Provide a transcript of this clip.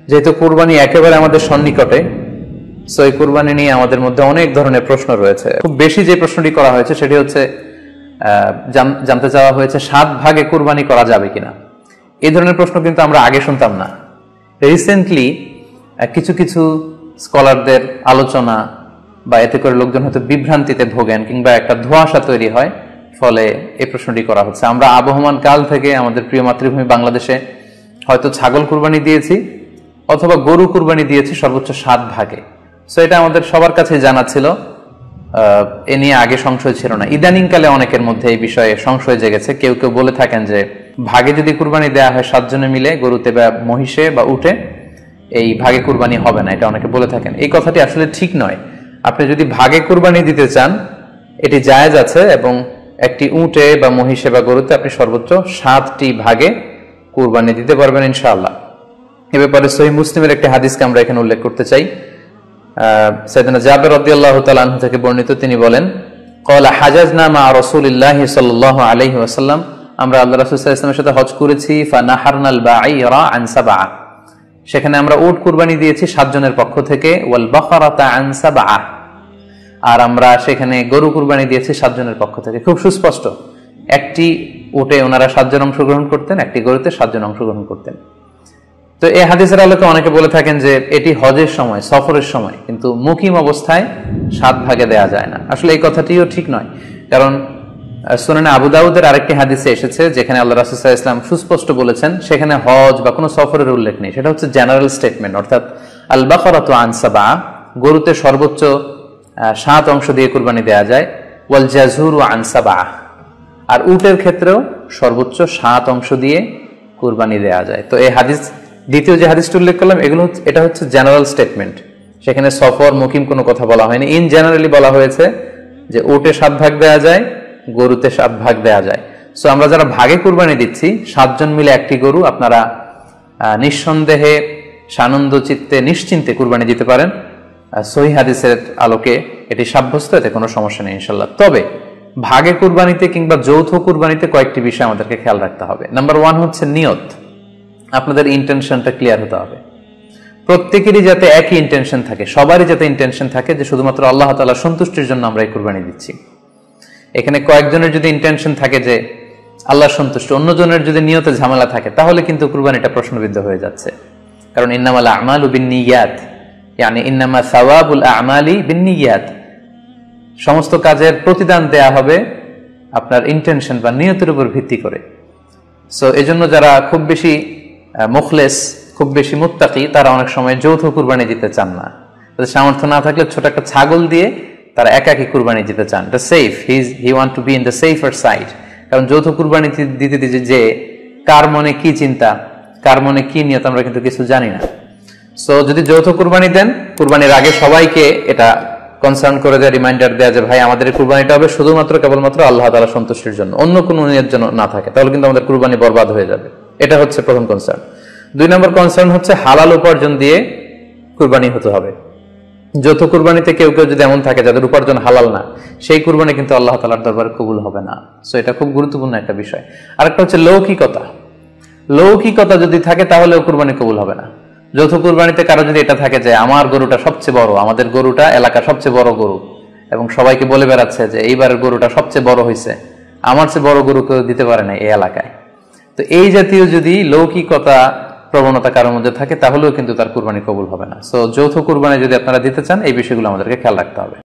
যেহেতু কুরবানি একেবারে আমাদের সন্নিকটে, সো এই কুরবানি নিয়ে আমাদের মধ্যে অনেক ধরনের প্রশ্ন রয়েছে। খুব বেশি যে প্রশ্নটি করা হয়েছে সেটি হচ্ছে জানতে চাওয়া হয়েছে 7 ভাগে কুরবানি করা যাবে কিনা। এই ধরনের প্রশ্ন কিন্তু আমরা আগে শুনতাম না। রিসেন্টলি কিছু কিছু স্কলারদের আলোচনা বা এতে করে লোকজন হয়তো বিভ্রান্তিতে ভোগেন কিংবা একটা ধোঁয়াশা তৈরি হয়, ফলে এই প্রশ্নটি করা হচ্ছে। আমরা আবহমান কাল থেকে আমাদের প্রিয় মাতৃভূমি বাংলাদেশে হয়তো ছাগল কুরবানি দিয়েছি অথবা গরু কুরবানি দিয়েছি সর্বোচ্চ 7 ভাগে। সো এটা আমাদের সবার কাছে জানা ছিল, এ নিয়ে আগে সংশয় ছিল না। ইদানিংকালে অনেকের মধ্যে এই বিষয়ে সংশয় জেগেছে। কেউ কেউ বলে থাকেন যে ভাগে যদি কুরবানি দেওয়া হয় 7 জনে মিলে, গরুতে বা মহিষে বা উটে, এই ভাগে কুরবানি হবে না, এটা অনেকে বলে থাকেন। এই কথাটি আসলে ঠিক নয়। আপনি যদি ভাগে কুরবানি দিতে চান এটি জায়েজ আছে, এবং একটি উটে বা মহিষে বা গরুতে আপনি সর্বোচ্চ 7টি ভাগে কুরবানি দিতে পারবেন ইনশাআল্লাহ। এ ব্যাপারে সহিহ মুসলিমের একটি হাদিসকে আমরা এখানে উল্লেখ করতে চাই। সাইয়েদনা জাবের রাদিয়াল্লাহু তাআলা আনহু থেকে বর্ণিত, তিনি বলেন, ক্বালা হাজাজনা মা রাসূলিল্লাহি সাল্লাল্লাহু আলাইহি ওয়াসাল্লাম, আমরা আল্লাহ রাসূল সাল্লাল্লাহু আলাইহি ওয়াসাল্লামের সাথে হজ করেছি। ফানাহারনাল বাঈরা আন সাবআ, সেখানে আমরা উট কুরবানি দিয়েছি 7 জনের পক্ষ থেকে। ওয়াল বাকারাতা আন সাবআ, আর আমরা সেখানে গরু কুরবানি দিয়েছি 7 জনের পক্ষ থেকে। খুব সুস্পষ্ট, একটি উটে ওনারা 7 জন অংশগ্রহণ করতেন, একটি গরুতে 7 জন অংশগ্রহণ করতেন। তো এই হাদিসের আলোকে অনেকে বলে থাকেন যে এটি হজের সময়, সফরের সময়, কিন্তু মুকিম অবস্থায় 7 ভাগে দেয়া যায় না। আসলে এই কথাটিও ঠিক নয়, কারণ সুনানে আবু দাউদের আরেকটি হাদিসে এসেছে যেখানে আল্লাহ রাসূল সাল্লাল্লাহু আলাইহি ওয়াসাল্লাম সুস্পষ্ট বলেছেন, সেখানে হজ বা কোনো সফরের উল্লেখ নেই। সেটা হচ্ছে জেনারেল স্টেটমেন্ট, অর্থাৎ আল বাকারাতু আন সাবআ, গরুতে সর্বোচ্চ 7 অংশ দিয়ে কুরবানি দেয়া যায়। ওয়াল জাযুরু আন সাবআ, আর উটের ক্ষেত্রেও সর্বোচ্চ 7 অংশ দিয়ে কুরবানি দেয়া যায়। তো এই হাদিস, দ্বিতীয় যে হাদিসটি উল্লেখ করলাম, এটা হচ্ছে জেনারেল স্টেটমেন্ট। সেখানে সফর মুকিম কোনো কথা বলা হয়নি। ইন জেনারেলি বলা হয়েছে যে উটে 7 ভাগ দেয়া যায়, গরুতে 7 ভাগ দেয়া যায়। সো আমরা যারা ভাগে কুরবানি দিচ্ছি 7 জন মিলে একটি গরু, আপনারা নিঃসন্দেহে সানন্দ চিত্তে নিশ্চিন্তে কুরবানি দিতে পারেন। সহিহ হাদিসের আলোকে এটি সাব্যস্ত, এতে কোনো সমস্যা নেই ইনশাআল্লাহ। তবে ভাগে কুরবানিতে কিংবা যৌথ কুরবানিতে কয়েকটি বিষয় আমাদেরকে খেয়াল রাখতে হবে। নাম্বার 1 হচ্ছে নিয়ত। আপনাদের ইন্টেনশনটা ক্লিয়ার হতে হবে। প্রত্যেকেরই যাতে একই ইন্টেনশন থাকে, সবারই যাতে ইন্টেনশন থাকে যে শুধুমাত্র আল্লাহ তাআলার সন্তুষ্টির জন্য আমরা এই কুরবানি দিচ্ছি। এখানে কয়েকজনের যদি ইন্টেনশন থাকে যে আল্লাহর সন্তুষ্টি, অন্যজনের যদি নিয়তে ঝামেলা থাকে, তাহলে কিন্তু কুরবানিটা প্রশ্নবিদ্ধ হয়ে যাচ্ছে। কারণ ইন্নামাল আমালু বিন্নিয়াত, ইয়ানি ইন্নামা সাওয়াবুল আমালি বিন্নিয়াত, সমস্ত কাজের প্রতিদান দেয়া হবে আপনার ইন্টেনশন বা নিয়তের উপর ভিত্তি করে। সো এজন্য যারা খুব বেশি মুখলেস, খুব বেশি মুত্তাকি, তারা অনেক সময় যৌথ কুরবানি দিতে চান না। তাদের সামর্থ্য না থাকলে ছোট একটা ছাগল দিয়ে তারা একাকী কুরবানি দিতে চান। এটা safe, he want to be in the safer side. কারণ যৌথ কুরবানি দিতে দিতে যে কার মনে কি চিন্তা, কার মনে কি নিয়ত, আমরা কিন্তু কিছু জানি না। সো যদি যৌথ কুরবানি দেন, কুরবানির আগে সবাইকে এটা কনসার্ন করে দেয়, রিমাইন্ডার দেয়া যে ভাই আমাদের কুরবানিটা হবে শুধুমাত্র কেবলমাত্র আল্লাহ তাআলার সন্তুষ্টির জন্য, অন্য কোনো নিয়ত যেন না থাকে, তাহলে কিন্তু আমাদের কুরবানি বরবাদ হয়ে যাবে। এটা হচ্ছে প্রথম কনসার্ন। 2 নম্বর কনসার্ন হচ্ছে হালাল উপার্জন দিয়ে কুরবানি হতে হবে। যৌথ কুরবানিতে কেউ কেউ যদি এমন থাকে যাদের উপার্জন হালাল না, সেই কুরবানি কিন্তু আল্লাহ তাআলার দরবারে কবুল হবে না। সো এটা খুব গুরুত্বপূর্ণ একটা বিষয়। আরেকটা হচ্ছে লৌকিকতা। লৌকিকতা যদি থাকে তাহলেও কুরবানি কবুল হবে না। যৌথ কুরবানিতে কারো যদি এটা থাকে যে আমার গরুটা সবচেয়ে বড়, আমাদের গরুটা এলাকার সবচেয়ে বড় গরু, এবং সবাইকে বলে বেড়াচ্ছে যে এইবারের গরুটা সবচেয়ে বড় হয়েছে, আমার চেয়ে বড় গরু কেউ দিতে পারে না এই এলাকায়, তো এই জাতীয় যদি লৌকিকতা প্রবণতা কারোর মধ্যে থাকে তাহলেও কিন্তু তার কুরবানি কবুল হবে না। সো যৌথ কুরবানি যদি আপনারা দিতে চান, এই বিষয়গুলো আমাদেরকে খেয়াল রাখতে হবে।